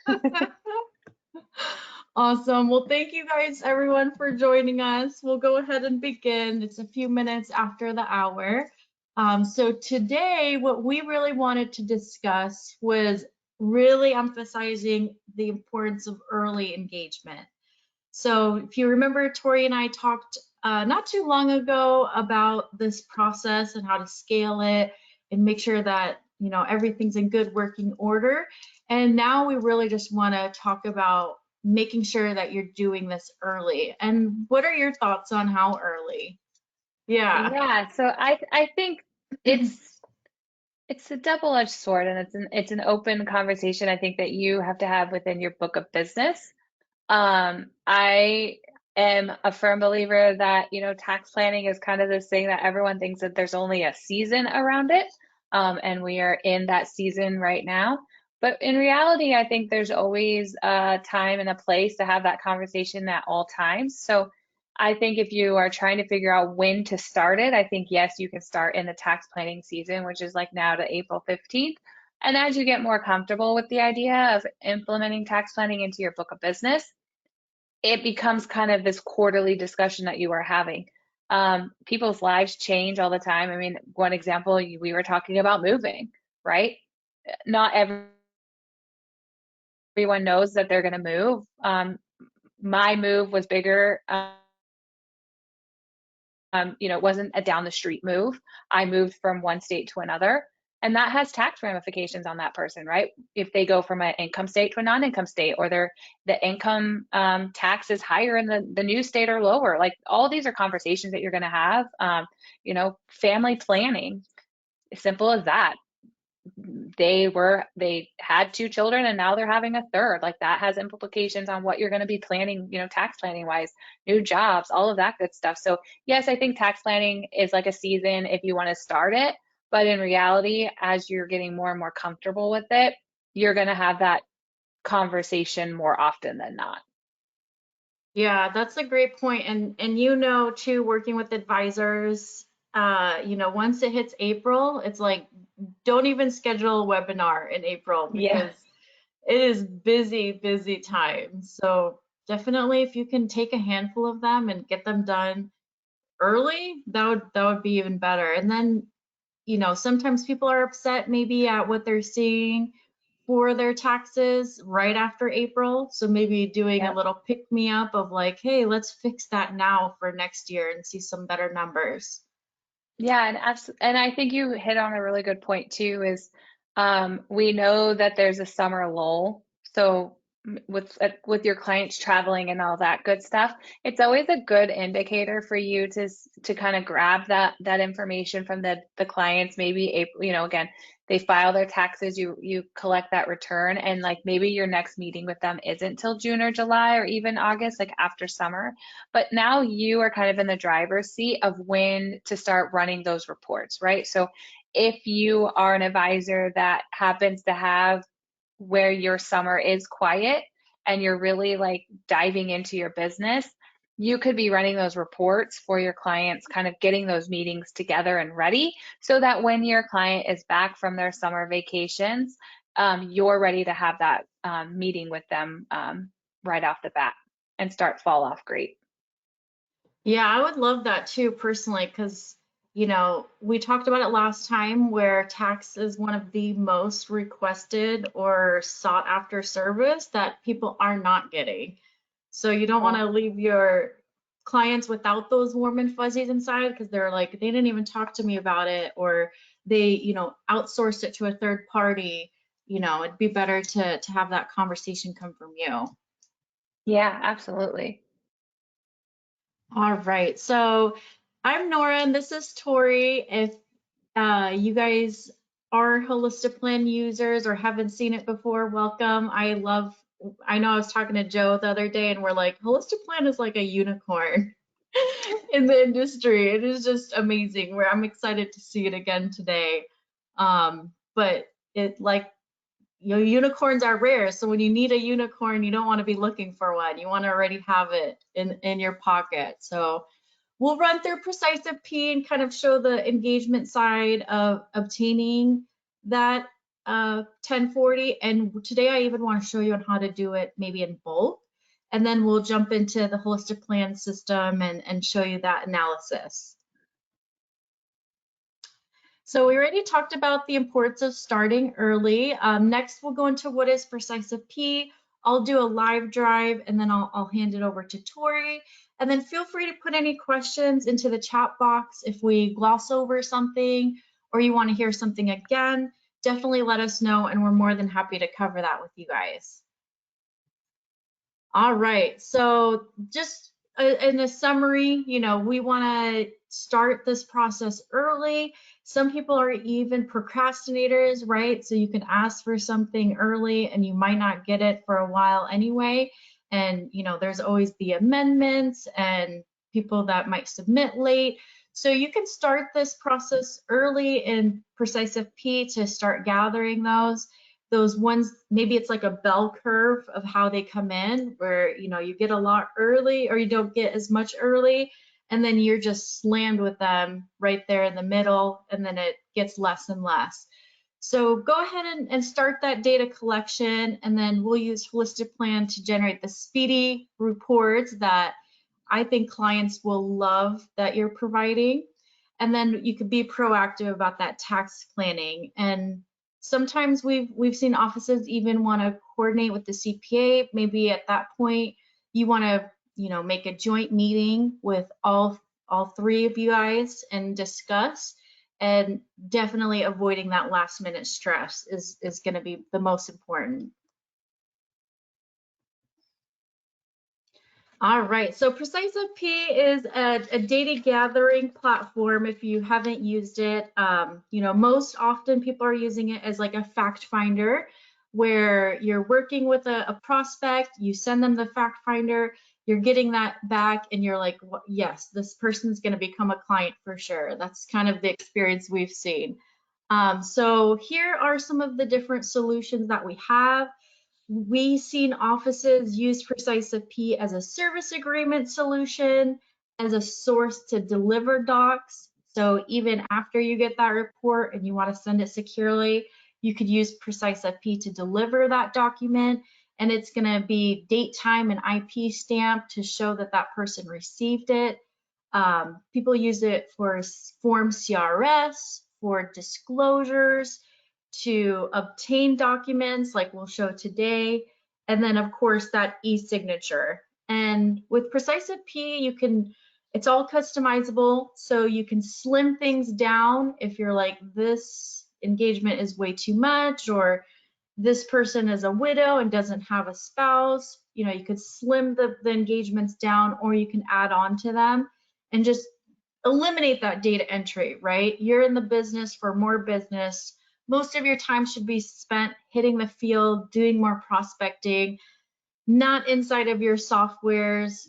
right? Awesome. Well, thank you guys, everyone, for joining us. We'll go ahead and begin. It's a few minutes after the hour. So today, what we really wanted to discuss was really emphasizing the importance of early engagement. So if you remember, Tori and I talked not too long ago about this process and how to scale it and make sure that everything's in good working order. And now we really just want to talk about making sure that you're doing this early. And what are your thoughts on how early? Yeah. Yeah, so I think it's a double-edged sword, and it's an open conversation I think that you have to have within your book of business. I am a firm believer that, tax planning is kind of this thing that everyone thinks that there's only a season around it. And we are in that season right now. But in reality, I think there's always a time and a place to have that conversation at all times. So I think if you are trying to figure out when to start it, I think, yes, you can start in the tax planning season, which is like now to April 15th. And as you get more comfortable with the idea of implementing tax planning into your book of business, it becomes kind of this quarterly discussion that you are having. People's lives change all the time. I mean, one example, we were talking about moving, right? Not everyone knows that they're going to move. My move was bigger. It wasn't a down the street move. I moved from one state to another, and that has tax ramifications on that person, right? If they go from an income state to a non-income state, or the income tax is higher in the new state or lower. Like, all these are conversations that you're going to have. Family planning, simple as that. They had 2 children and now they're having a third. Like, that has implications on what you're going to be planning, tax planning wise, new jobs, all of that good stuff. So yes, I think tax planning is like a season if you want to start it, but in reality, as you're getting more and more comfortable with it, you're going to have that conversation more often than not. Yeah, that's a great point. And too, working with advisors, once it hits April, it's like, don't even schedule a webinar in April Yeah. because it is busy, busy time. So definitely if you can take a handful of them and get them done early, that would be even better. And then, sometimes people are upset maybe at what they're seeing for their taxes right after April. So maybe doing a Yep. little pick me up of like, hey, let's fix that now for next year and see some better numbers. Yeah, and I think you hit on a really good point too, is we know that there's a summer lull. So with your clients traveling and all that good stuff, it's always a good indicator for you to kind of grab that information from the clients. Maybe April, again, they file their taxes, you collect that return, and like maybe your next meeting with them isn't till June or July or even August, like after summer. But now you are kind of in the driver's seat of when to start running those reports, right? So if you are an advisor that happens to have where your summer is quiet and you're really like diving into your business, you could be running those reports for your clients, kind of getting those meetings together and ready so that when your client is back from their summer vacations, you're ready to have that meeting with them right off the bat and start fall off great. Yeah, I would love that too, personally, because, we talked about it last time where tax is one of the most requested or sought after service that people are not getting. So you don't want to leave your clients without those warm and fuzzies inside because they're like, they didn't even talk to me about it, or they, outsourced it to a third party. It'd be better to have that conversation come from you. Yeah, absolutely. All right. So I'm Nora and this is Tori. If you guys are Holistiplan users or haven't seen it before, welcome. I know I was talking to Joe the other day and we're like, Holistiplan is like a unicorn in the industry. It is just amazing. I'm excited to see it again today. But it like, unicorns are rare. So when you need a unicorn, you don't want to be looking for one. You want to already have it in your pocket. So we'll run through PreciseFP and kind of show the engagement side of obtaining that 1040, and today I even want to show you on how to do it maybe in bulk, and then we'll jump into the Holistiplan system and show you that analysis. So we already talked about the importance of starting early. Next, we'll go into what is PreciseFP. I'll do a live drive, and then I'll hand it over to Tori. And then feel free to put any questions into the chat box if we gloss over something or you want to hear something again. Definitely let us know, and we're more than happy to cover that with you guys. All right, so just in a summary, we want to start this process early. Some people are even procrastinators, right? So you can ask for something early and you might not get it for a while anyway. And, there's always the amendments and people that might submit late. So you can start this process early in PreciseFP to start gathering those ones. Maybe it's like a bell curve of how they come in, where you get a lot early or you don't get as much early, and then you're just slammed with them right there in the middle, and then it gets less and less. So go ahead and start that data collection, and then we'll use Holistiplan to generate the speedy reports that I think clients will love that you're providing. And then you could be proactive about that tax planning. And sometimes we've seen offices even want to coordinate with the CPA. Maybe at that point you want to make a joint meeting with all three of you guys and discuss. And definitely avoiding that last minute stress is going to be the most important. All right, so PreciseFP is a data gathering platform. If you haven't used it, most often people are using it as like a fact finder, where you're working with a prospect, you send them the fact finder, you're getting that back, and you're like, yes, this person's going to become a client for sure. That's kind of the experience we've seen. So here are some of the different solutions that we have. We've seen offices use PreciseFP as a service agreement solution, as a source to deliver docs. So even after you get that report and you want to send it securely, you could use PreciseFP to deliver that document, and it's going to be date, time, and IP stamp to show that that person received it. People use it for form CRS, for disclosures, to obtain documents like we'll show today, and then of course that e-signature. And with PreciseFP, it's all customizable, so you can slim things down if you're like, this engagement is way too much, or this person is a widow and doesn't have a spouse. You could slim the engagements down, or you can add on to them and just eliminate that data entry, right? You're in the business for more business. Most of your time should be spent hitting the field, doing more prospecting, not inside of your softwares,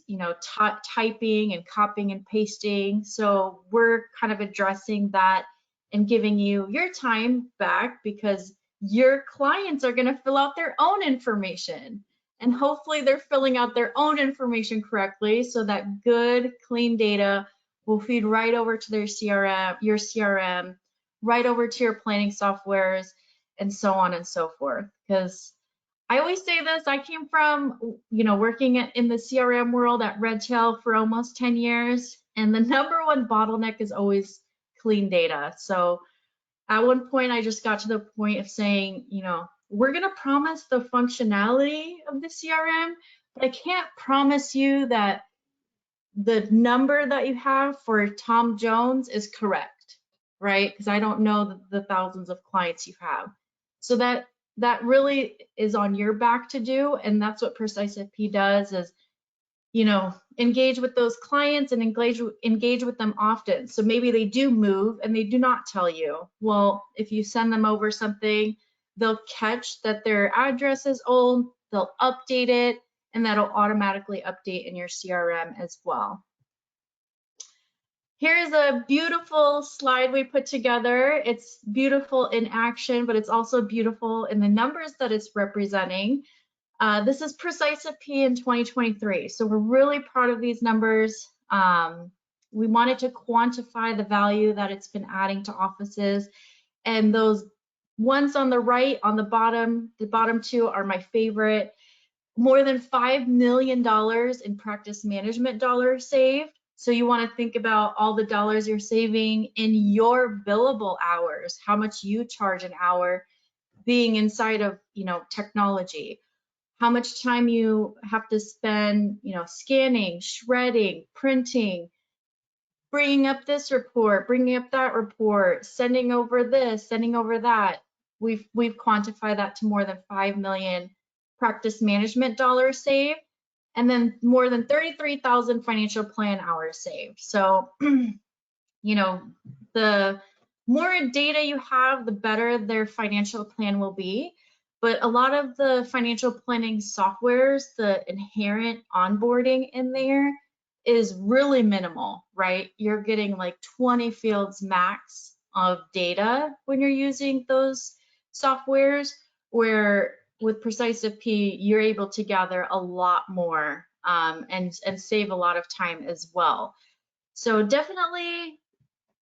typing and copying and pasting. So we're kind of addressing that and giving you your time back, because your clients are going to fill out their own information. And hopefully they're filling out their own information correctly, so that good, clean data will feed right over to their CRM, your CRM, right over to your planning softwares, and so on and so forth. Because I always say this, I came from, working in the CRM world at Redtail for almost 10 years, and the number one bottleneck is always clean data. So at one point, I just got to the point of saying, we're going to promise the functionality of the CRM, but I can't promise you that the number that you have for Tom Jones is correct, right? Because I don't know the thousands of clients you have. So that really is on your back to do, and that's what PreciseFP does, is engage with those clients and engage with them often. So maybe they do move and they do not tell you. Well, if you send them over something, they'll catch that their address is old, they'll update it, and that'll automatically update in your CRM as well. Here's a beautiful slide we put together. It's beautiful in action, but it's also beautiful in the numbers that it's representing. This is PreciseFP in 2023. So we're really proud of these numbers. We wanted to quantify the value that it's been adding to offices, and those ones on the right, on the bottom two are my favorite. More than $5 million in practice management dollars saved. So you want to think about all the dollars you're saving in your billable hours, how much you charge an hour being inside of, technology, how much time you have to spend, scanning, shredding, printing, bringing up this report, bringing up that report, sending over this, sending over that. We've quantified that to more than 5 million practice management dollars saved, and then more than 33,000 financial plan hours saved. So, the more data you have, the better their financial plan will be. But a lot of the financial planning softwares, the inherent onboarding in there is really minimal, right? You're getting like 20 fields max of data when you're using those softwares, where with PreciseFP, you're able to gather a lot more and save a lot of time as well. So definitely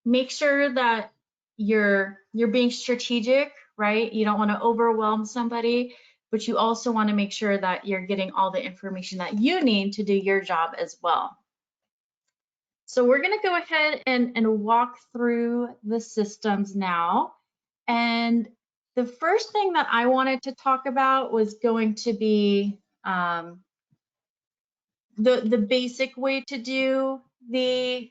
make sure that you're being strategic, right? You don't want to overwhelm somebody, but you also want to make sure that you're getting all the information that you need to do your job as well. So we're going to go ahead and walk through the systems now. And the first thing that I wanted to talk about was going to be the basic way to do the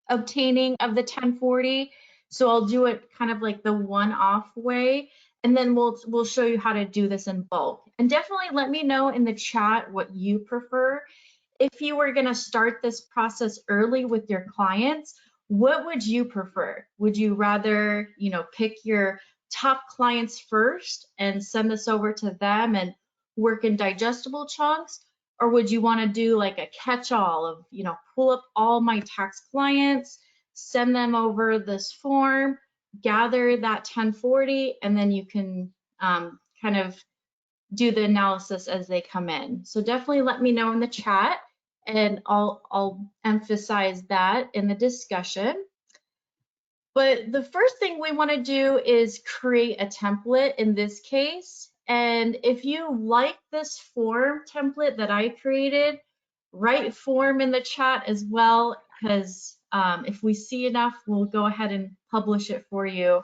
obtaining of the 1040. So I'll do it kind of like the one-off way, and then we'll show you how to do this in bulk. And definitely let me know in the chat what you prefer. If you were going to start this process early with your clients, what would you prefer? Would you rather, pick your top clients first and send this over to them and work in digestible chunks? Or would you want to do like a catch-all of, pull up all my tax clients, send them over this form, gather that 1040, and then you can kind of do the analysis as they come in. So definitely let me know in the chat, and I'll emphasize that in the discussion. But the first thing we want to do is create a template in this case. And if you like this form template that I created, write form in the chat as well, because if we see enough, we'll go ahead and publish it for you.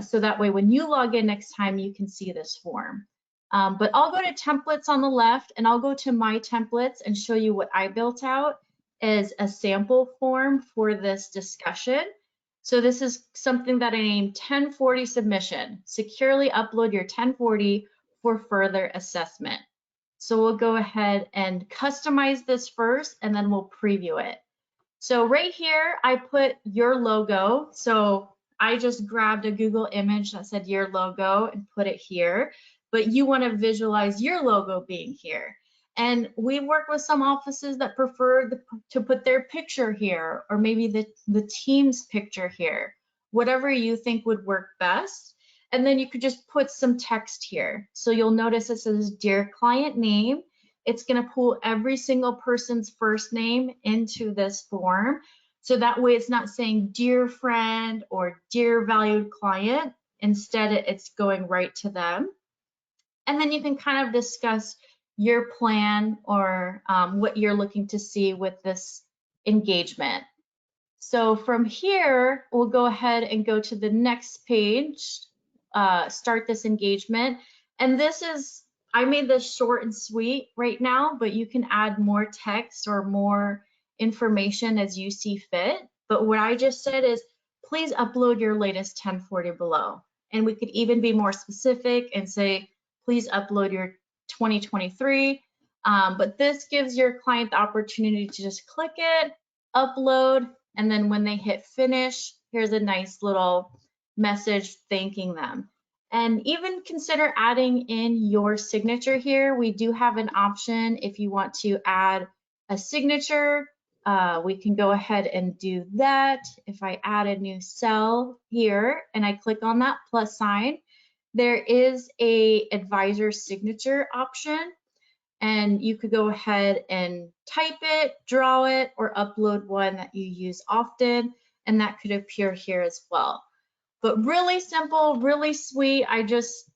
So that way, when you log in next time, you can see this form. But I'll go to templates on the left, and I'll go to my templates and show you what I built out as a sample form for this discussion. So this is something that I named 1040 submission. Securely upload your 1040 for further assessment. So we'll go ahead and customize this first, and then we'll preview it. So right here, I put your logo. So I just grabbed a Google image that said your logo and put it here, but you want to visualize your logo being here. And we work with some offices that prefer to put their picture here, or maybe the team's picture here, whatever you think would work best. And then you could just put some text here. So you'll notice it says Dear Client Name. It's going to pull every single person's first name into this form. So that way it's not saying Dear Friend or Dear Valued Client. Instead, it's going right to them. And then you can kind of discuss your plan or what you're looking to see with this engagement. So from here, we'll go ahead and go to the next page, start this engagement. And this is, I made this short and sweet right now, but you can add more text or more information as you see fit. But what I just said is, please upload your latest 1040 below. And we could even be more specific and say, please upload your 2023. But this gives your client the opportunity to just click it, upload, and then when they hit finish, here's a nice little message thanking them. And even consider adding in your signature here. We do have an option if you want to add a signature. We can go ahead and do that. If I add a new cell here and I click on that plus sign, there is a advisor signature option, and you could go ahead and type it, draw it, or upload one that you use often, and that could appear here as well. But really simple, really sweet. I just,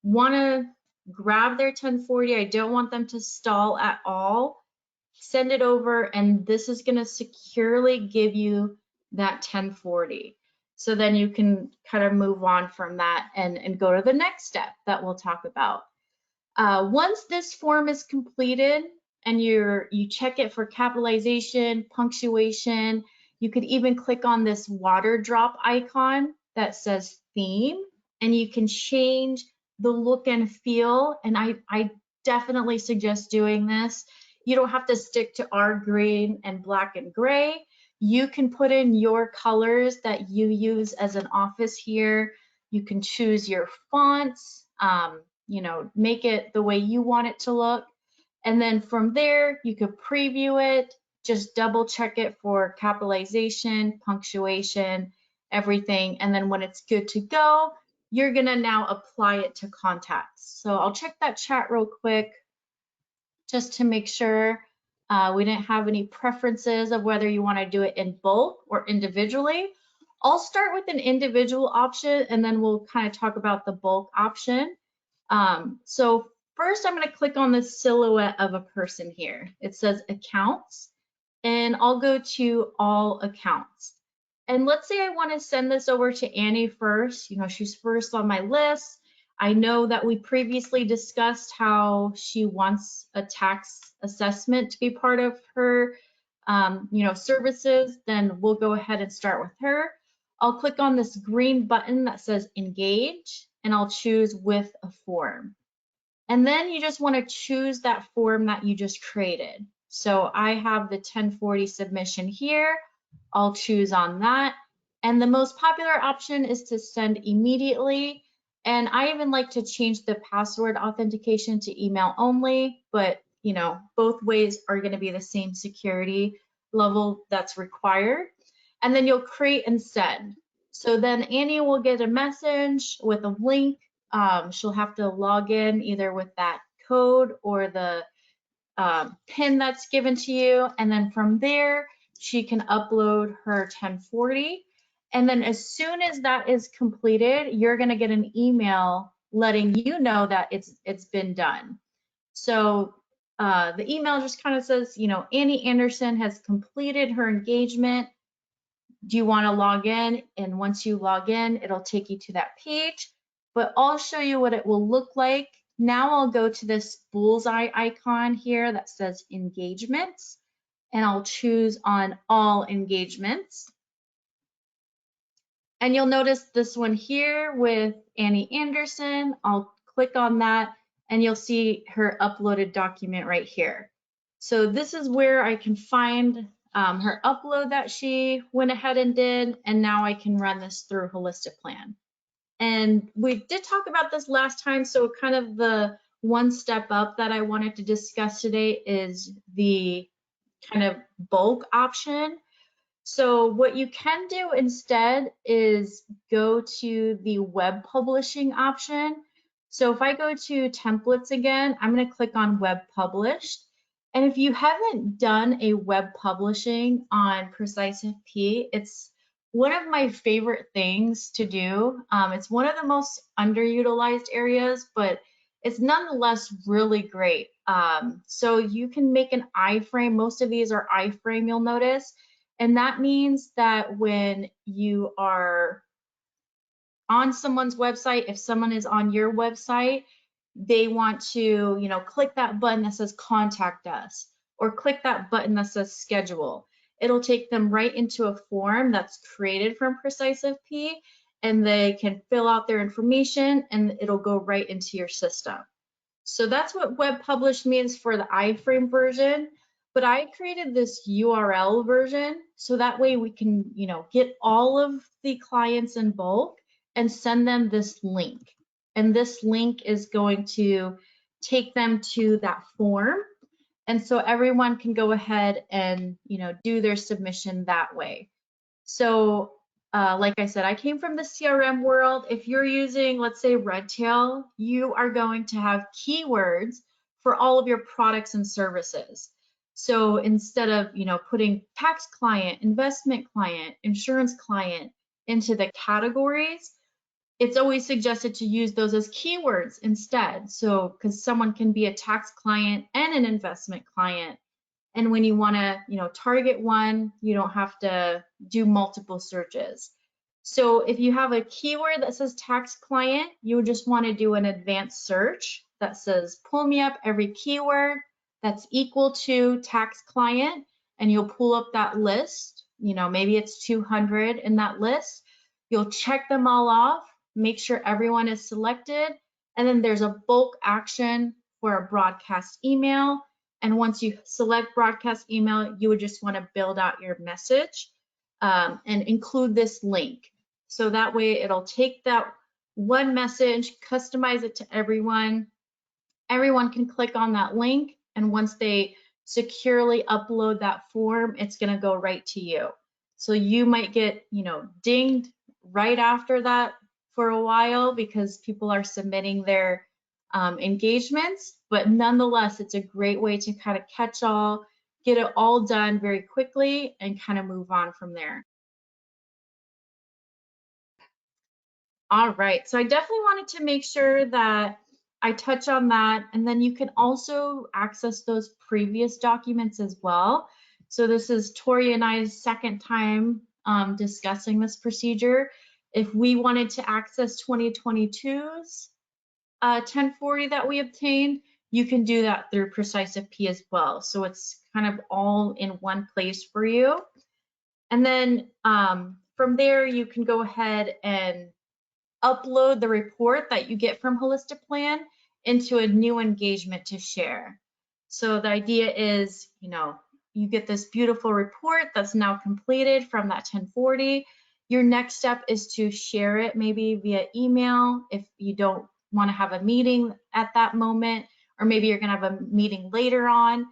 want to grab their 1040. I don't want them to stall at all. Send it over, and this is going to securely give you that 1040. So then you can kind of move on from that and go to the next step that we'll talk about. Once this form is completed and you check it for capitalization, punctuation, you could even click on this water drop icon that says theme, and you can change the look and feel. And I definitely suggest doing this. You don't have to stick to our green and black and gray. You can put in your colors that you use as an office here. You can choose your fonts, make it the way you want it to look. And then from there, you could preview it, just double check it for capitalization, punctuation, everything. And then when it's good to go, you're gonna now apply it to contacts. So I'll check that chat real quick just to make sure we didn't have any preferences of whether you want to do it in bulk or individually. I'll start with an individual option, and then we'll kind of talk about the bulk option. So first, I'm going to click on the silhouette of a person here. It says accounts, and I'll go to all accounts. And let's say I want to send this over to Annie first. She's first on my list. I know that we previously discussed how she wants a tax assessment to be part of her, services. Then we'll go ahead and start with her. I'll click on this green button that says engage, and I'll choose with a form. And then you just want to choose that form that you just created. So I have the 1040 submission here. I'll choose on that. And the most popular option is to send immediately. And I even like to change the password authentication to email only, but both ways are going to be the same security level that's required. And then you'll create and send. So then Annie will get a message with a link. She'll have to log in either with that code or the PIN that's given to you. And then from there, she can upload her 1040. And then as soon as that is completed, you're going to get an email letting you know that it's been done. So the email just kind of says, Annie Anderson has completed her engagement. Do you want to log in? And once you log in, it'll take you to that page. But I'll show you what it will look like. Now I'll go to this bullseye icon here that says engagements, and I'll choose on all engagements. And you'll notice this one here with Annie Anderson. I'll click on that, and you'll see her uploaded document right here. So this is where I can find her upload that she went ahead and did, and now I can run this through Holistiplan. And we did talk about this last time, so kind of the one step up that I wanted to discuss today is the kind of bulk option. So what you can do instead is go to the web publishing option. So if I go to templates again, I'm going to click on web published. And if you haven't done a web publishing on PreciseFP, it's one of my favorite things to do. It's one of the most underutilized areas, but it's nonetheless really great. So you can make an iframe. Most of these are iframe, you'll notice. And that means that when you are on someone's website, if someone is on your website, they want to, click that button that says contact us, or click that button that says schedule. It'll take them right into a form that's created from PreciseFP, and they can fill out their information and it'll go right into your system. So that's what web published means for the iframe version. But I created this URL version so that way we can, get all of the clients in bulk and send them this link. And this link is going to take them to that form. And so everyone can go ahead and, do their submission that way. So like I said, I came from the CRM world. If you're using, let's say, Redtail, you are going to have keywords for all of your products and services. So instead of, putting tax client, investment client, insurance client, into the categories, it's always suggested to use those as keywords instead. So, because someone can be a tax client and an investment client. And when you want to, target one, you don't have to do multiple searches. So if you have a keyword that says tax client, you would just want to do an advanced search that says, pull me up every keyword that's equal to tax client, and you'll pull up that list. Maybe it's 200 in that list. You'll check them all off, make sure everyone is selected, and then there's a bulk action for a broadcast email. And once you select broadcast email, you would just want to build out your message and include this link. So that way it'll take that one message, customize it to everyone. Everyone can click on that link. And once they securely upload that form, it's going to go right to you. So you might get, dinged right after that for a while because people are submitting their engagements, but nonetheless, it's a great way to kind of catch all, get it all done very quickly and kind of move on from there. All right, so I definitely wanted to make sure that I touch on that, and then you can also access those previous documents as well. So this is Tori and I's second time discussing this procedure. If we wanted to access 2022's 1040 that we obtained, you can do that through PreciseFP as well. So it's kind of all in one place for you. And then from there, you can go ahead and upload the report that you get from Holistiplan into a new engagement to share. So the idea is, you get this beautiful report that's now completed from that 1040. Your next step is to share it maybe via email if you don't want to have a meeting at that moment, or maybe you're going to have a meeting later on.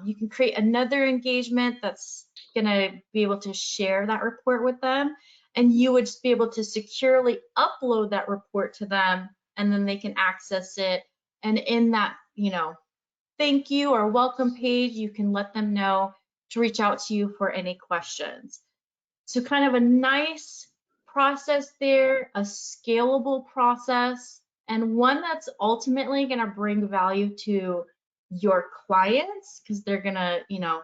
You can create another engagement that's going to be able to share that report with them, and you would just be able to securely upload that report to them, and then they can access it. And in that, thank you or welcome page, you can let them know to reach out to you for any questions. So kind of a nice process there, a scalable process, and one that's ultimately going to bring value to your clients because they're going to,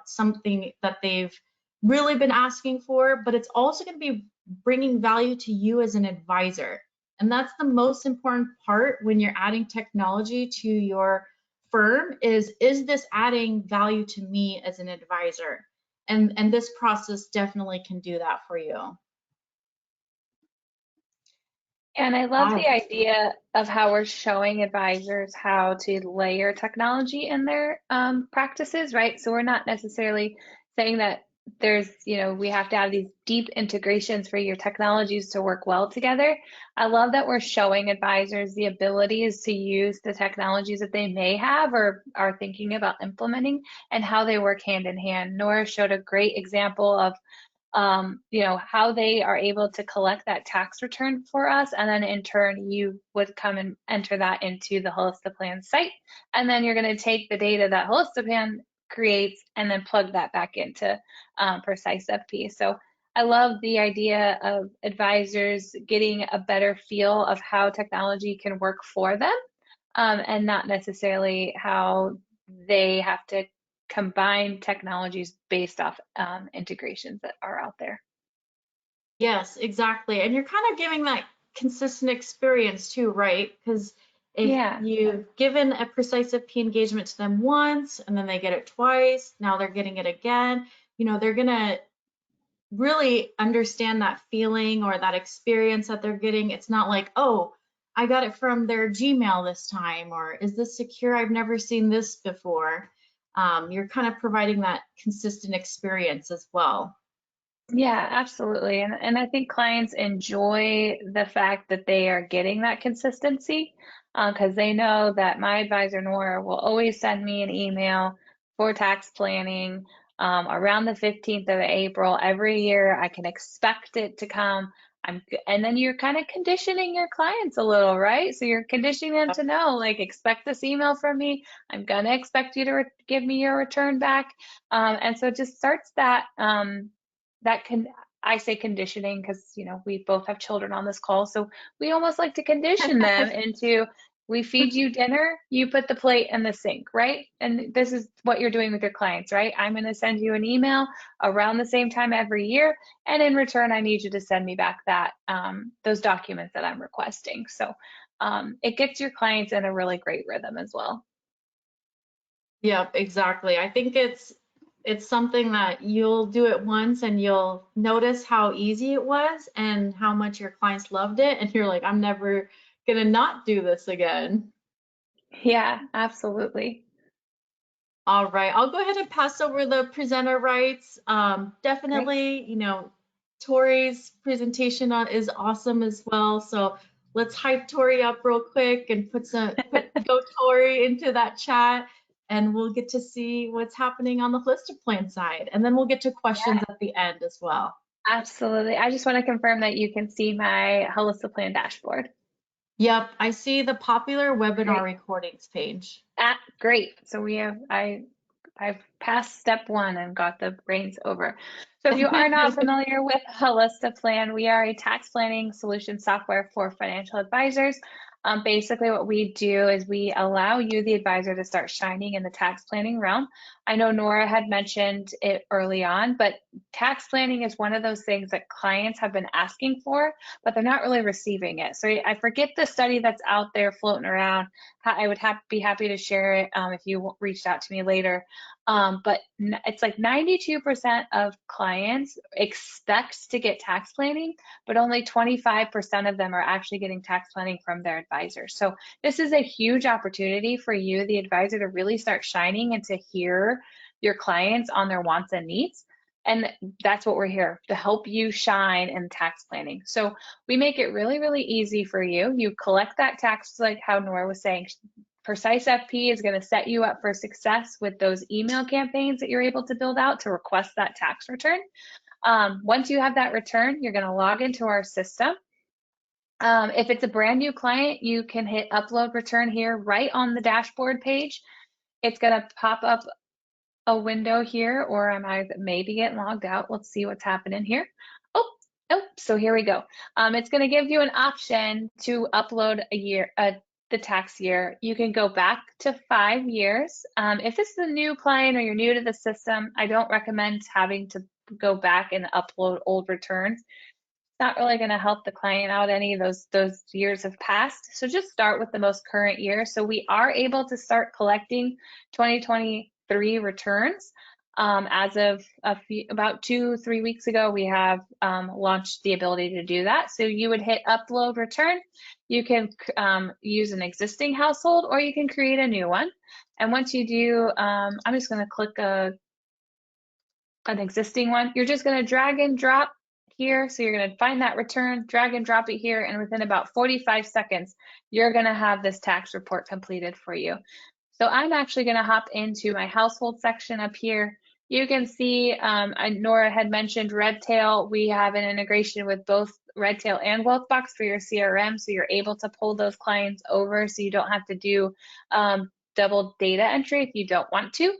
something that they've really been asking for, but it's also going to be bringing value to you as an advisor. And that's the most important part when you're adding technology to your firm is this adding value to me as an advisor? And this process definitely can do that for you. And I love the idea of how we're showing advisors how to layer technology in their practices, right? So we're not necessarily saying that there's, we have to have these deep integrations for your technologies to work well together. I love that we're showing advisors the abilities to use the technologies that they may have or are thinking about implementing and how they work hand in hand. Nora showed a great example of how they are able to collect that tax return for us. And then in turn, you would come and enter that into the Holistiplan site. And then you're going to take the data that Holistiplan creates and then plug that back into PreciseFP. So I love the idea of advisors getting a better feel of how technology can work for them and not necessarily how they have to combine technologies based off integrations that are out there. Yes, exactly. And you're kind of giving that consistent experience too, right? Because if you've given a PreciseFP engagement to them once and then they get it twice, now they're getting it again, they're going to really understand that feeling or that experience that they're getting. It's not like, oh, I got it from their Gmail this time, or is this secure? I've never seen this before. You're kind of providing that consistent experience as well. Yeah, absolutely. And I think clients enjoy the fact that they are getting that consistency because they know that my advisor, Nora, will always send me an email for tax planning around the 15th of April every year. I can expect it to come. And then you're kind of conditioning your clients a little, right? So you're conditioning them to know, like, expect this email from me. I'm going to expect you to give me your return back. And so it just starts that I say conditioning because, we both have children on this call. So we almost like to condition them into, we feed you dinner, you put the plate in the sink, right? And this is what you're doing with your clients, right? I'm going to send you an email around the same time every year. And in return, I need you to send me back those documents that I'm requesting. So it gets your clients in a really great rhythm as well. Yep, exactly. I think it's something that you'll do it once and you'll notice how easy it was and how much your clients loved it, and you're like, I'm never gonna not do this again. Yeah, absolutely. All right, I'll go ahead and pass over the presenter rights. Great. Definitely, Tori's presentation is awesome as well. So let's hype Tori up real quick and put Go Tori into that chat, and we'll get to see what's happening on the Holistiplan side, and then we'll get to questions Yeah, at the end as well. absolutely. I just want to confirm that you can see my Holistiplan dashboard. Yep, I see the popular webinar Great. recordings page. Great. So I've passed step one and got the reins over. So if you are not familiar with Holistiplan, we are a tax planning solution software for financial advisors. Basically, what we do is we allow you, the advisor, to start shining in the tax planning realm. I know Nora had mentioned it early on, but tax planning is one of those things that clients have been asking for, but they're not really receiving it. So I forget the study that's out there floating around. I would be happy to share it if you reached out to me later. But it's like 92% of clients expect to get tax planning, but only 25% of them are actually getting tax planning from their advisor. So this is a huge opportunity for you, the advisor, to really start shining and to hear your clients on their wants and needs. And that's what we're here to help you shine in tax planning. So we make it really, really easy for you. You collect that tax, like how Nora was saying. PreciseFP is going to set you up for success with those email campaigns that you're able to build out to request that tax return. Once you have that return, you're going to log into our system. If it's a brand new client, you can hit upload return here right on the dashboard page. It's going to pop up a window here, or I maybe getting logged out. Let's see what's happening here. Oh, so here we go. It's going to give you an option to upload the tax year. You can go back to 5 years. If this is a new client or you're new to the system, I don't recommend having to go back and upload old returns. It's not really going to help the client out any. Those years have passed. So just start with the most current year. So we are able to start collecting 2023 returns. As of about 2-3 weeks ago, we have launched the ability to do that. So you would hit upload return. You can use an existing household, or you can create a new one. And once you do, I'm just going to click an existing one. You're just going to drag and drop here. So you're going to find that return, drag and drop it here, and within about 45 seconds, you're going to have this tax report completed for you. So I'm actually going to hop into my household section up here. You can see Nora had mentioned Redtail. We have an integration with both Redtail and Wealthbox for your CRM, so you're able to pull those clients over so you don't have to do double data entry if you don't want to.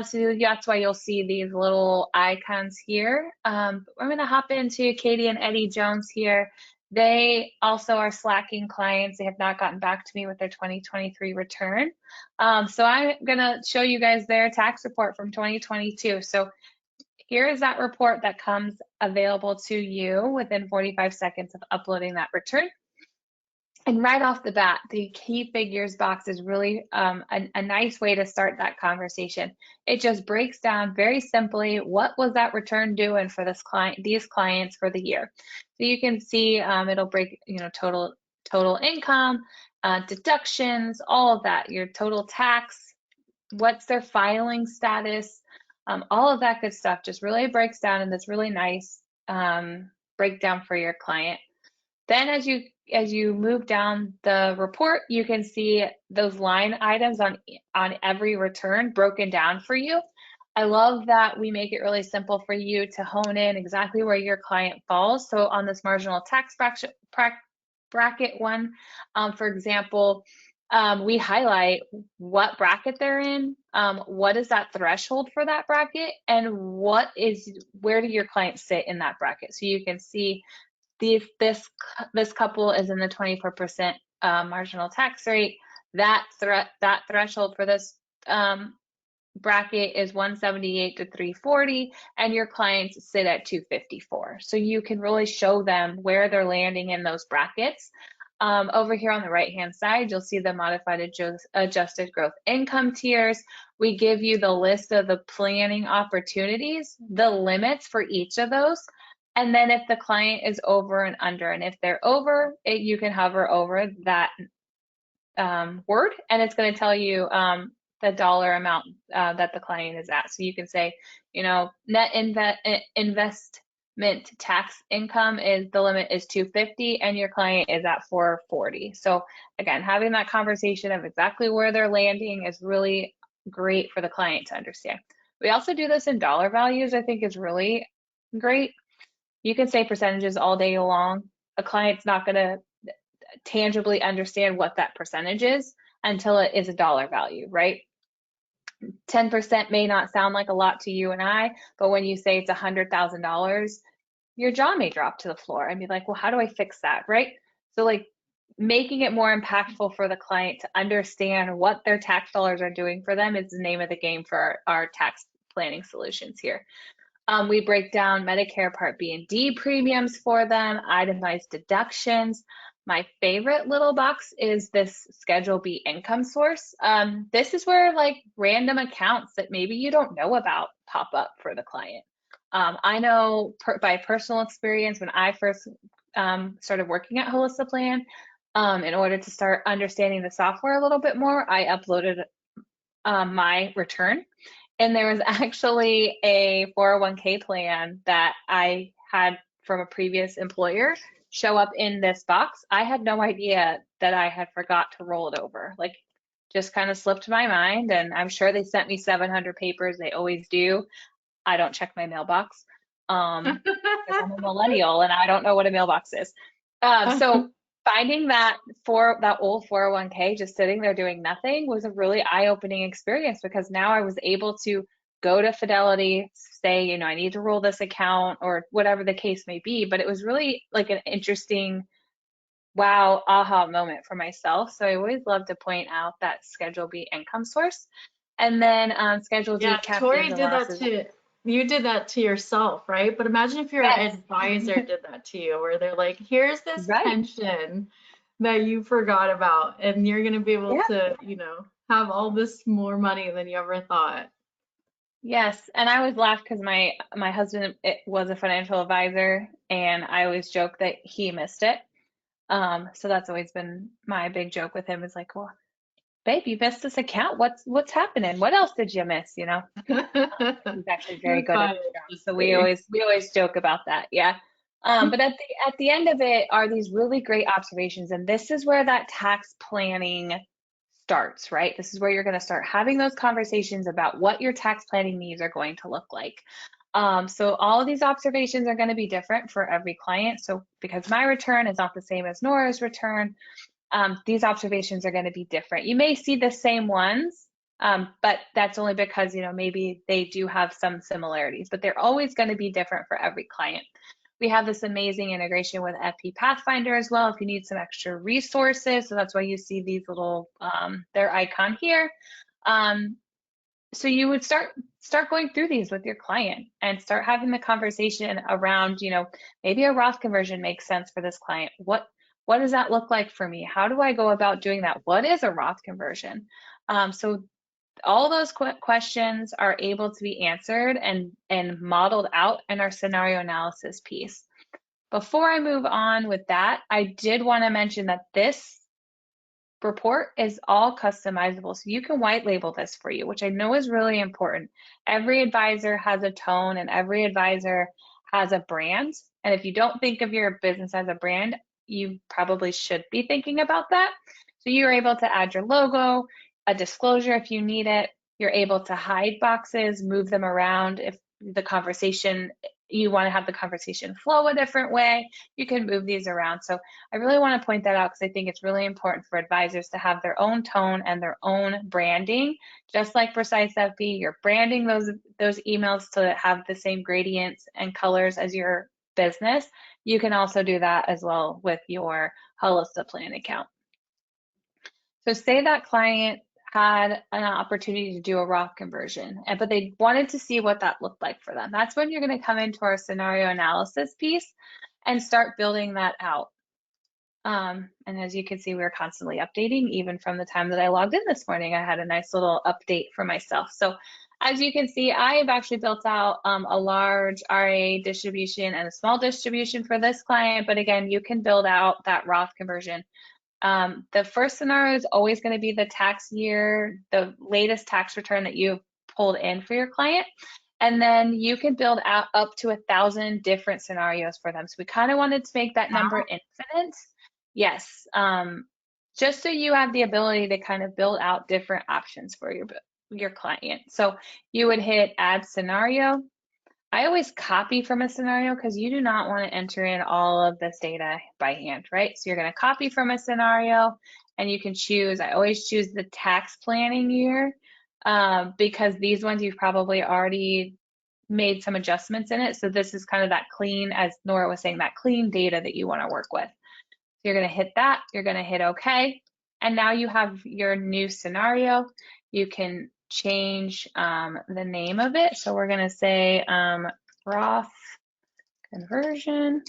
So that's why you'll see these little icons here. I'm going to hop into Katie and Eddie Jones here. They also are slacking clients. They have not gotten back to me with their 2023 return. So I'm going to show you guys their tax report from 2022. So here is that report that comes available to you within 45 seconds of uploading that return. And right off the bat, the key figures box is really a nice way to start that conversation. It just breaks down very simply what was that return doing for these clients for the year. So you can see it'll break, total income, deductions, all of that, your total tax, what's their filing status, all of that good stuff just really breaks down in this really nice breakdown for your client. Then as you move down the report, you can see those line items on every return broken down for you. I love that we make it really simple for you to hone in exactly where your client falls. So on this marginal tax bracket one, for example, we highlight what bracket they're in, what is that threshold for that bracket, and where do your clients sit in that bracket. So you can see this couple is in the 24% marginal tax rate. That threshold for this bracket is 178 to 340, and your clients sit at 254. So you can really show them where they're landing in those brackets. Over here on the right-hand side, you'll see the modified adjusted growth income tiers. We give you the list of the planning opportunities, the limits for each of those, and then if the client is over and under, and if they're over, you can hover over that word, and it's going to tell you the dollar amount that the client is at. So you can say, net investment tax income is the limit is 250 and your client is at 440. So again, having that conversation of exactly where they're landing is really great for the client to understand. We also do this in dollar values, I think is really great. You can say percentages all day long. A client's not going to tangibly understand what that percentage is until it is a dollar value, right? 10% may not sound like a lot to you and I, but when you say it's $100,000, your jaw may drop to the floor and be like, well, how do I fix that, right? So like making it more impactful for the client to understand what their tax dollars are doing for them is the name of the game for our tax planning solutions here. We break down Medicare Part B and D premiums for them, itemized deductions. My favorite little box is this Schedule B income source. This is where like random accounts that maybe you don't know about pop up for the client. I know by personal experience when I first started working at Holistiplan, in order to start understanding the software a little bit more, I uploaded my return. And there was actually a 401k plan that I had from a previous employer show up in this box. I had no idea that I had forgot to roll it over. Like, just kind of slipped my mind. And I'm sure they sent me 700 papers. They always do. I don't check my mailbox because I'm a millennial and I don't know what a mailbox is. So finding that old 401k just sitting there doing nothing was a really eye-opening experience, because now I was able to go to Fidelity, say, I need to roll this account or whatever the case may be. But it was really like an interesting, wow, aha moment for myself. So I always love to point out that Schedule B income source. And then Schedule D captains Tori and did that losses. to you did that to yourself, right? But imagine if your Yes. advisor did that to you, where they're like, here's this Right. pension that you forgot about, and you're gonna be able Yeah. to, have all this more money than you ever thought. Yes, and I always laugh because my husband was a financial advisor, and I always joke that he missed it. So that's always been my big joke with him is like, well, babe, you missed this account. What's happening? What else did you miss? He's actually very You're good at fine. his job, Just so we kidding. always joke about that. Yeah. But at the end of it are these really great observations, and this is where that tax planning starts, right? This is where you're going to start having those conversations about what your tax planning needs are going to look like. So all of these observations are going to be different for every client. So because my return is not the same as Nora's return, these observations are going to be different. You may see the same ones, but that's only because, maybe they do have some similarities, but they're always going to be different for every client. We have this amazing integration with FP Pathfinder as well if you need some extra resources. So that's why you see these little, their icon here. So you would start going through these with your client and start having the conversation around, maybe a Roth conversion makes sense for this client. What does that look like for me? How do I go about doing that? What is a Roth conversion? So all those questions are able to be answered and modeled out in our scenario analysis piece. Before I move on with that, I did want to mention that this report is all customizable. So you can white label this for you, which I know is really important. Every advisor has a tone and every advisor has a brand. And if you don't think of your business as a brand, you probably should be thinking about that. So you're able to add your logo, a disclosure if you need it. You're able to hide boxes, move them around if the conversation you want to have the conversation flow a different way, you can move these around. So I really want to point that out because I think it's really important for advisors to have their own tone and their own branding. Just like PreciseFP, you're branding those emails to have the same gradients and colors as your business. You can also do that as well with your Holistiplan account. So say that client had an opportunity to do a Roth conversion, but they wanted to see what that looked like for them. That's when you're going to come into our scenario analysis piece and start building that out. And as you can see, we're constantly updating. Even from the time that I logged in this morning, I had a nice little update for myself. So as you can see, I've actually built out a large RA distribution and a small distribution for this client. But again, you can build out that Roth conversion. The first scenario is always going to be the tax year, the latest tax return that you've pulled in for your client. And then you can build out up to 1,000 different scenarios for them. So we kind of wanted to make that number infinite. Yes, just so you have the ability to kind of build out different options for your client. So you would hit add scenario. I always copy from a scenario because you do not want to enter in all of this data by hand, right? So you're going to copy from a scenario and you can choose, I always choose the tax planning year because these ones you've probably already made some adjustments in it. So this is kind of that clean, as Nora was saying, that clean data that you want to work with. So you're going to hit that, you're going to hit OK. And now you have your new scenario. You can change the name of it. So we're going to say Roth conversion.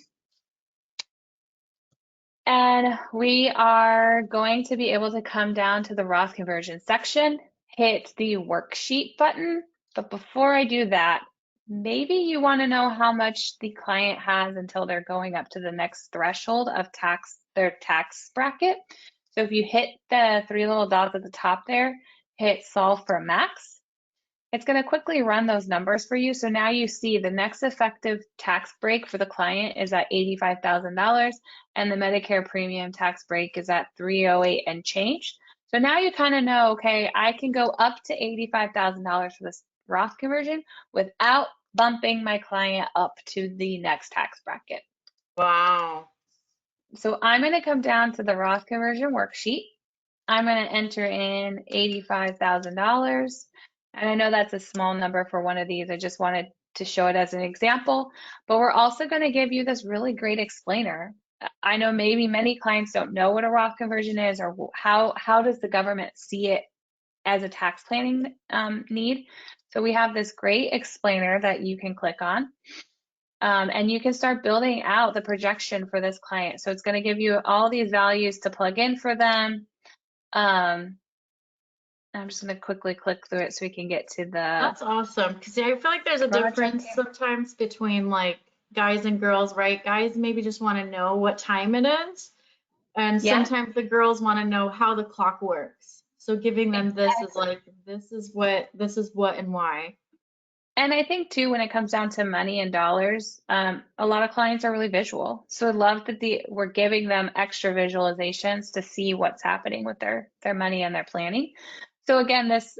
And we are going to be able to come down to the Roth conversion section, hit the worksheet button. But before I do that, maybe you want to know how much the client has until they're going up to the next threshold of their tax bracket. So if you hit the 3 little dots at the top there, hit solve for max, it's going to quickly run those numbers for you. So now you see the next effective tax break for the client is at $85,000 and the Medicare premium tax break is at $308 and change. So now you kind of know, okay, I can go up to $85,000 for this Roth conversion without bumping my client up to the next tax bracket. Wow. So I'm going to come down to the Roth conversion worksheet. I'm going to enter in $85,000. And I know that's a small number for one of these. I just wanted to show it as an example, but we're also going to give you this really great explainer. I know maybe many clients don't know what a Roth conversion is or how does the government see it as a tax planning need. So we have this great explainer that you can click on. And you can start building out the projection for this client. So it's going to give you all these values to plug in for them. I'm just going to quickly click through it so we can get to the That's awesome. Because I feel like there's a difference sometimes between like guys and girls, right? Guys maybe just want to know what time it is. And sometimes the girls want to know how the clock works. So giving them this is like, this is what and why. And I think too, when it comes down to money and dollars, a lot of clients are really visual. So I love that we're giving them extra visualizations to see what's happening with their money and their planning. So again, this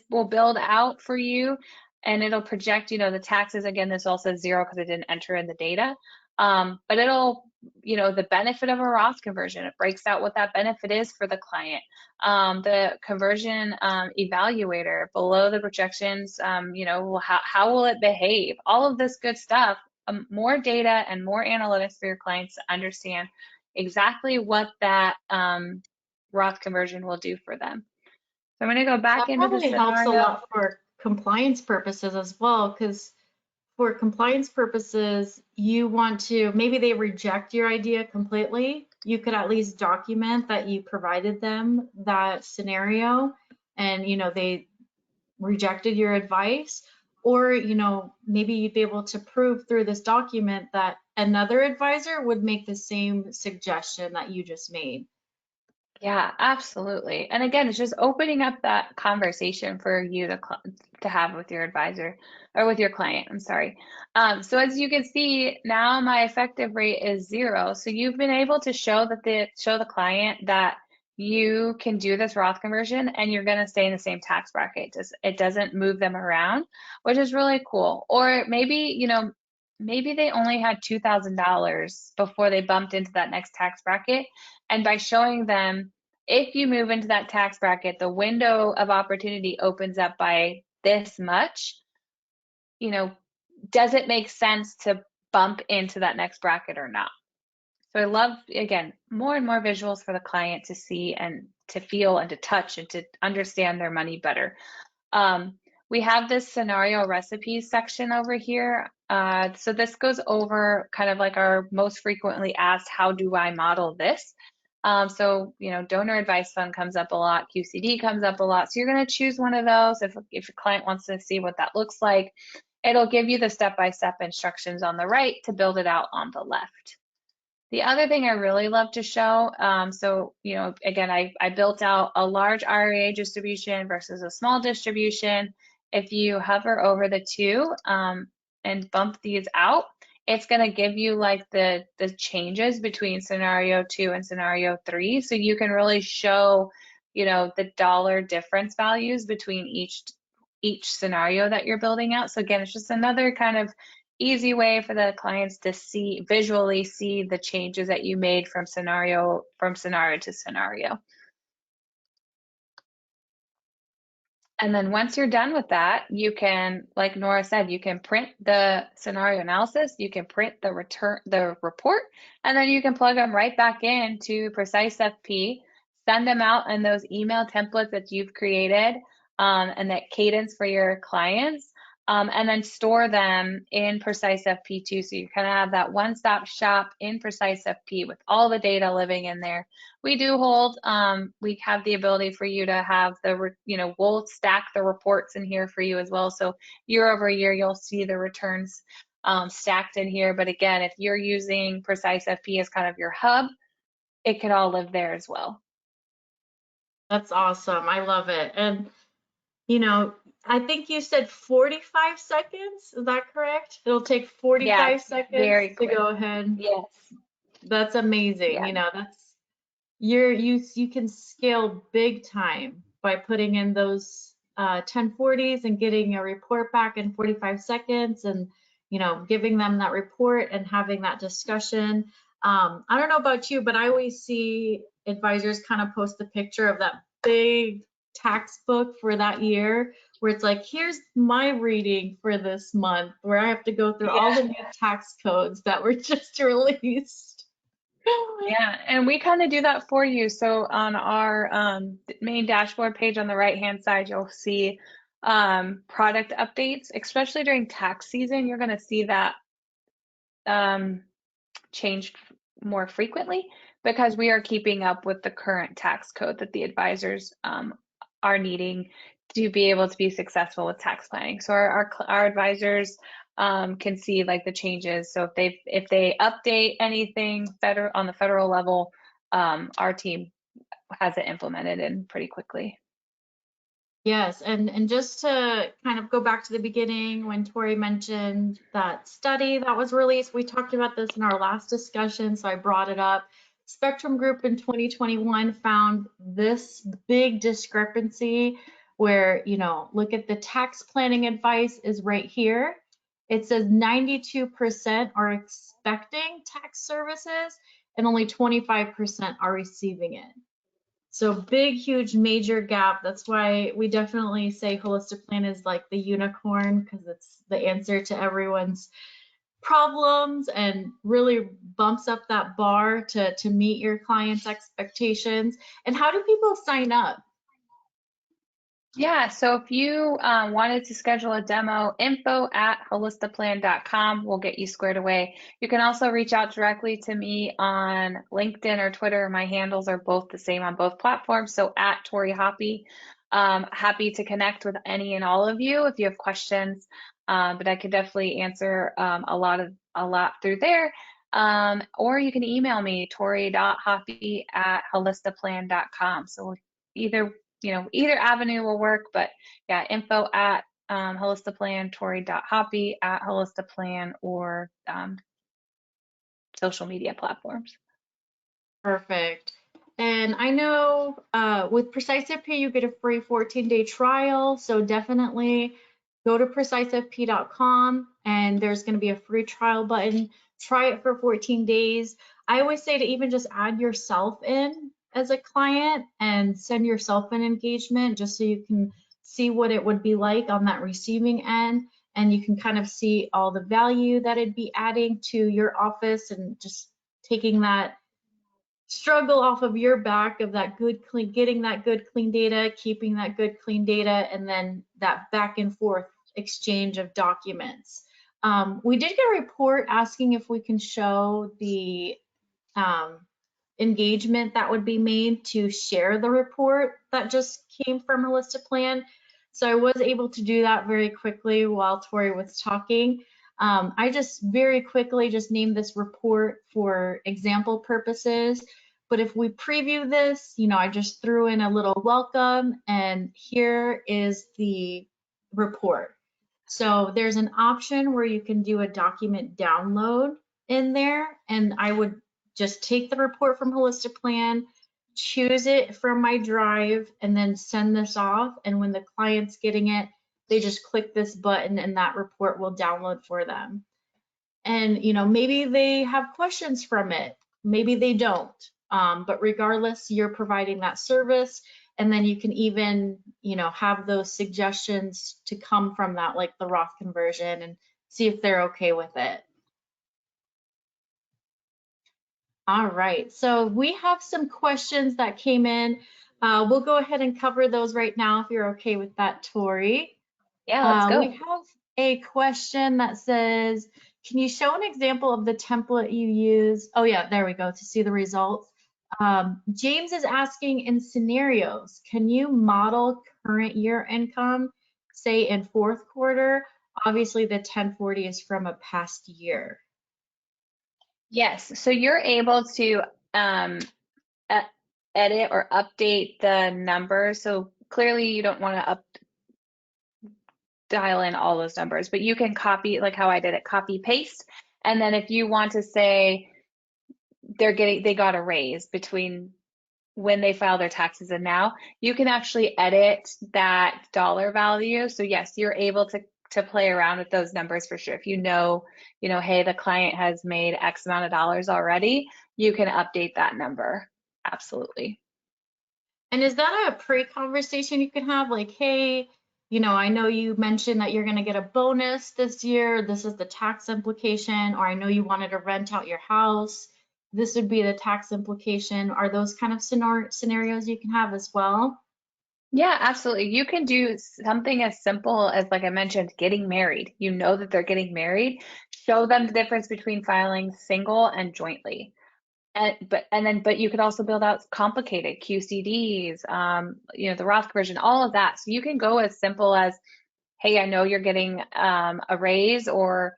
will build out for you and it'll project, the taxes. Again, this all says 0 because I didn't enter in the data. But it'll, the benefit of a Roth conversion, it breaks out what that benefit is for the client. The conversion evaluator below the projections, how will it behave? All of this good stuff, more data and more analytics for your clients to understand exactly what that Roth conversion will do for them. So I'm going to go back into the scenario. That probably helps a lot for compliance purposes as well, because for compliance purposes, you want to, maybe they reject your idea completely. You could at least document that you provided them that scenario and, they rejected your advice. Or, maybe you'd be able to prove through this document that another advisor would make the same suggestion that you just made. Yeah, absolutely. And again, it's just opening up that conversation for you to have with your advisor or with your client. I'm sorry. So as you can see, now my effective rate is 0. So you've been able to show the client that you can do this Roth conversion and you're going to stay in the same tax bracket. It doesn't move them around, which is really cool. Or maybe, maybe they only had $2,000 before they bumped into that next tax bracket. And by showing them, if you move into that tax bracket, the window of opportunity opens up by this much, does it make sense to bump into that next bracket or not? So I love, again, more and more visuals for the client to see and to feel and to touch and to understand their money better. We have this scenario recipes section over here. So this goes over kind of like our most frequently asked, how do I model this? So, donor advice fund comes up a lot, QCD comes up a lot. So you're going to choose one of those. If your client wants to see what that looks like, it'll give you the step-by-step instructions on the right to build it out on the left. The other thing I really love to show, again, I built out a large RIA distribution versus a small distribution. If you hover over the two and bump these out, it's going to give you like the changes between scenario 2 and scenario 3. So you can really show, the dollar difference values between each scenario that you're building out. So again, it's just another kind of easy way for the clients to visually see the changes that you made from scenario to scenario. And then once you're done with that, you can, like Nora said, you can print the scenario analysis, you can print the report, and then you can plug them right back into PreciseFP, send them out in those email templates that you've created, and that cadence for your clients. And then store them in PreciseFP too. So you kind of have that one-stop shop in PreciseFP with all the data living in there. We do hold, we have the ability for you to have we'll stack the reports in here for you as well. So year over year, you'll see the returns stacked in here. But again, if you're using PreciseFP as kind of your hub, it could all live there as well. That's awesome. I love it. And, I think you said 45 seconds. Is that correct? It'll take 45 seconds to go ahead. Yes. That's amazing. Yeah. That's you can scale big time by putting in those 1040s and getting a report back in 45 seconds and, giving them that report and having that discussion. I don't know about you, but I always see advisors kind of post the picture of that big tax book for that year where it's like, here's my reading for this month where I have to go through all the new tax codes that were just released. Yeah, and we kind of do that for you. So on our main dashboard page on the right-hand side, you'll see product updates, especially during tax season. You're going to see that changed more frequently because we are keeping up with the current tax code that the advisors are needing to be able to be successful with tax planning. So our advisors can see like the changes. So if they update anything on the federal level, our team has it implemented in pretty quickly. Yes, and just to kind of go back to the beginning when Tori mentioned that study that was released, we talked about this in our last discussion, so I brought it up. Spectrum Group in 2021 found this big discrepancy where, look at the tax planning advice is right here. It says 92% are expecting tax services and only 25% are receiving it. So big, huge, major gap. That's why we definitely say Holistiplan is like the unicorn because it's the answer to everyone's problems and really bumps up that bar to meet your clients' expectations. And how do people sign up? Yeah, so if you wanted to schedule a demo, info@holistiplan.com will get you squared away. You can also reach out directly to me on LinkedIn or Twitter. My handles are both the same on both platforms. So @Tori Hoppy. Happy to connect with any and all of you if you have questions, but I could definitely answer a lot through there. Or you can email me, tori.hoppy@holistiplan.com. So either avenue will work, but yeah, info@holistiplan, tori.hoppy@holistiplan, or social media platforms. Perfect. And I know with PreciseFP, you get a free 14-day trial. So definitely go to precisefp.com and there's going to be a free trial button. Try it for 14 days. I always say to even just add yourself in as a client and send yourself an engagement just so you can see what it would be like on that receiving end. And you can kind of see all the value that it'd be adding to your office and just taking that struggle off of your back of that good clean, getting that good clean data, keeping that good clean data, and then that back and forth exchange of documents. We did get a report asking if we can show the um, engagement that would be made to share the report that just came from Holistiplan. So I was able to do that very quickly while Tori was talking. I just very quickly just named this report for example purposes. But if we preview this, I just threw in a little welcome and here is the report. So there's an option where you can do a document download in there, and I would just take the report from Holistiplan, choose it from my drive, and then send this off. And when the client's getting it, they just click this button and that report will download for them. And maybe they have questions from it, maybe they don't. But regardless, you're providing that service, and then you can even have those suggestions to come from that, like the Roth conversion, and see if they're okay with it. All right, so we have some questions that came in. We'll go ahead and cover those right now if you're okay with that, Tori. Yeah, let's We go. have a question that says, can you show an example of the template you use? Oh yeah, there we go, to see the results. James is asking, in scenarios, can you model current year income, say in fourth quarter? Obviously the 1040 is from a past year. Yes, so you're able to um, e- edit or update the numbers. So clearly you don't want to dial in all those numbers, but you can copy, like how I did it, copy paste. And then if you want to say they got a raise between when they file their taxes and now, you can actually edit that dollar value. So yes, you're able to play around with those numbers for sure. If hey, the client has made X amount of dollars already, you can update that number. Absolutely. And is that a pre-conversation you can have? Like, hey, I know you mentioned that you're going to get a bonus this year. This is the tax implication. Or I know you wanted to rent out your house. This would be the tax implication. Are those kind of scenarios you can have as well? Yeah, absolutely. You can do something as simple as, like I mentioned, getting married. You know that they're getting married. Show them the difference between filing single and jointly. But you could also build out complicated QCDs, the Roth conversion, all of that. So you can go as simple as, hey, I know you're getting a raise, or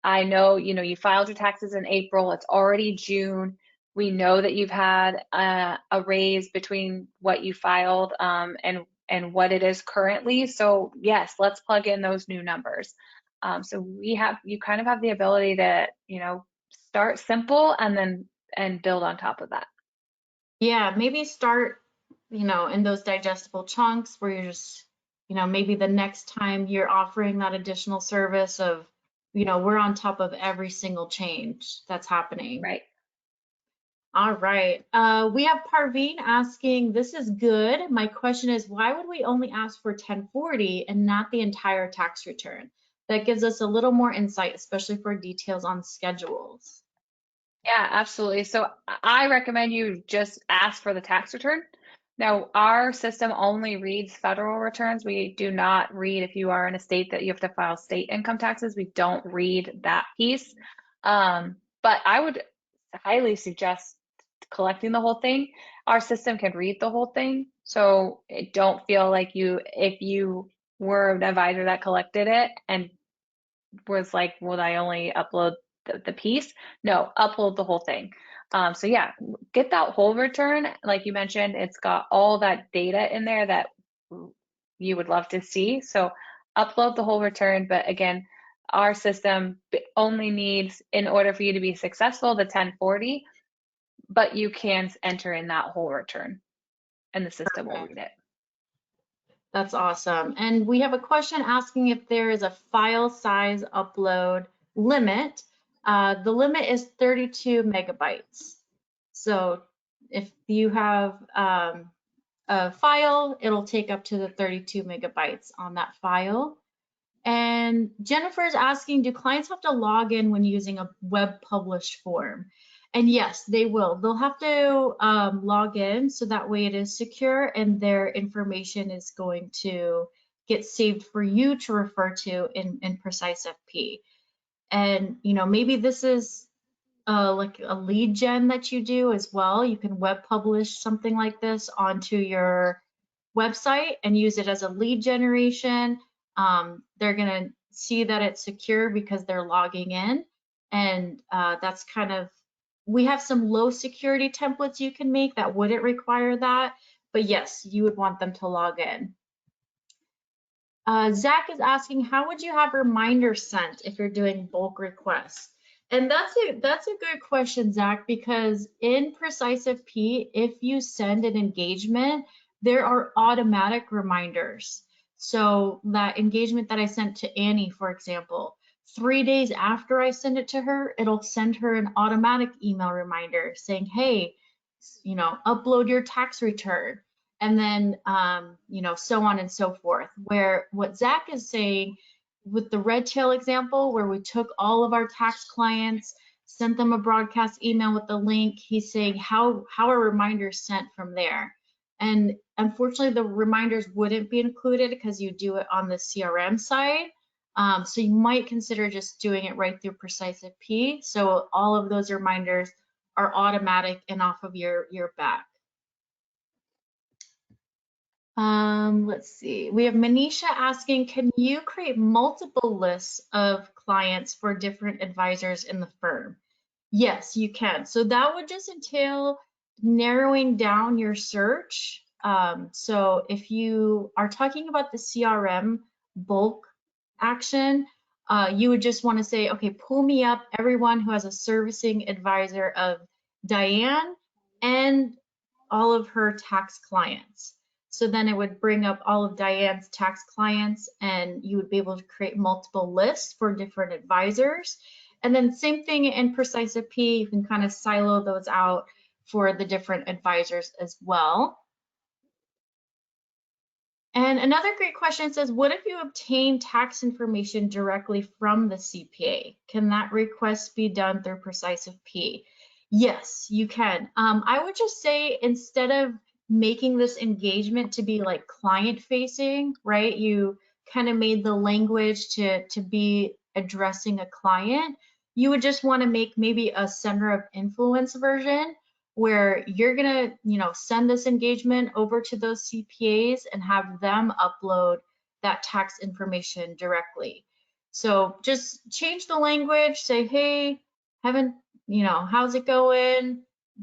I know, you filed your taxes in April, it's already June. We know that you've had a raise between what you filed and what it is currently. So yes, let's plug in those new numbers. So you kind of have the ability to, start simple and build on top of that. Yeah, maybe start, in those digestible chunks where you're just, maybe the next time you're offering that additional service of, we're on top of every single change that's happening. Right. All right. We have Parveen asking, this is good. My question is, why would we only ask for 1040 and not the entire tax return? That gives us a little more insight, especially for details on schedules. Yeah, absolutely. So I recommend you just ask for the tax return. Now, our system only reads federal returns. We do not read, if you are in a state that you have to file state income taxes, we don't read that piece. But I would highly suggest collecting the whole thing. Our system can read the whole thing. So don't feel like if you were an advisor that collected it and was like, would I only upload the piece? No, upload the whole thing. So yeah, get that whole return. Like you mentioned, it's got all that data in there that you would love to see. So upload the whole return. But again, our system only needs, in order for you to be successful, the 1040. but you can enter in that whole return and the system will Perfect. read it. That's awesome. And we have a question asking if there is a file size upload limit. The limit is 32 megabytes. So if you have a file, it'll take up to the 32 megabytes on that file. And Jennifer is asking, do clients have to log in when using a web published form? And yes, they will. They'll have to log in so that way it is secure and their information is going to get saved for you to refer to in PreciseFP. And maybe this is like a lead gen that you do as well. You can web publish something like this onto your website and use it as a lead generation. They're going to see that it's secure because they're logging in. And that's kind of, we have some low security templates you can make that wouldn't require that. But yes, you would want them to log in. Zach is asking, how would you have reminders sent if you're doing bulk requests? And that's a good question, Zach, because in PreciseFP, if you send an engagement, there are automatic reminders. So that engagement that I sent to Annie, for example, 3 days after I send it to her, it'll send her an automatic email reminder saying, hey, upload your tax return. And then, so on and so forth. Where what Zach is saying with the red tail example, where we took all of our tax clients, sent them a broadcast email with the link, he's saying how are reminders sent from there? And unfortunately, the reminders wouldn't be included because you do it on the CRM side. So you might consider just doing it right through PreciseFP. So all of those reminders are automatic and off of your back. Let's see. We have Manisha asking, can you create multiple lists of clients for different advisors in the firm? Yes, you can. So that would just entail narrowing down your search. So if you are talking about the CRM bulk action, you would just want to say, okay, pull me up everyone who has a servicing advisor of Diane and all of her tax clients. So then it would bring up all of Diane's tax clients and you would be able to create multiple lists for different advisors. And then same thing in PreciseFP, you can kind of silo those out for the different advisors as well. And another great question says, what if you obtain tax information directly from the CPA? Can that request be done through PreciseFP? Yes, you can. I would just say instead of making this engagement to be like client facing, right? You kind of made the language to be addressing a client. You would just want to make maybe a center of influence version where you're gonna, send this engagement over to those CPAs and have them upload that tax information directly. So just change the language, say, hey, how's it going?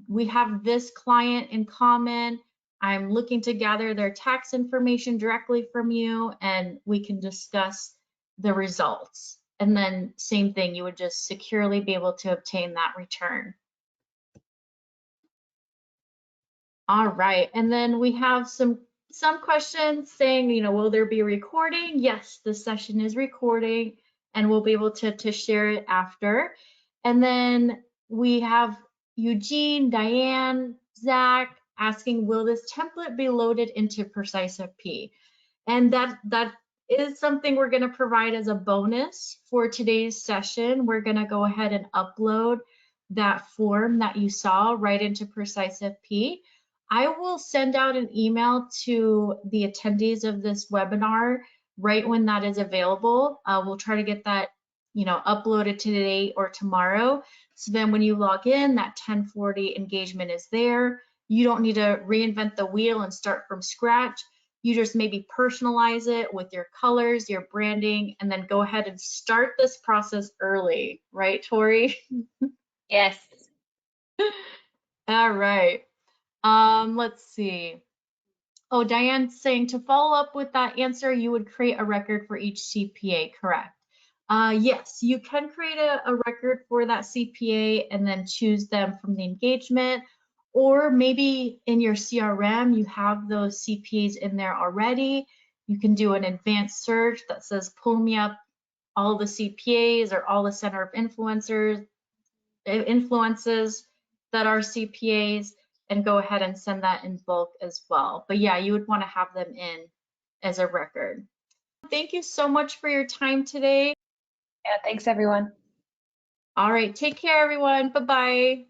We have this client in common. I'm looking to gather their tax information directly from you and we can discuss the results. And then same thing, you would just securely be able to obtain that return. All right, and then we have some questions saying, will there be recording? Yes, the session is recording and we'll be able to share it after. And then we have Eugene, Diane, Zach asking, will this template be loaded into PreciseFP? And that is something we're going to provide as a bonus for today's session. We're going to go ahead and upload that form that you saw right into PreciseFP. I will send out an email to the attendees of this webinar right when that is available. We'll try to get that, uploaded today or tomorrow. So then when you log in, that 1040 engagement is there. You don't need to reinvent the wheel and start from scratch. You just maybe personalize it with your colors, your branding, and then go ahead and start this process early, right, Tori? Yes. All right. Let's see. Oh, Diane's saying to follow up with that answer, you would create a record for each CPA, correct? Yes, you can create a record for that CPA and then choose them from the engagement, or maybe in your CRM, you have those CPAs in there already. You can do an advanced search that says, pull me up all the CPAs or all the center of influences that are CPAs, and go ahead and send that in bulk as well. But yeah, you would want to have them in as a record. Thank you so much for your time today. Yeah, thanks everyone. All right, take care, everyone. Bye-bye.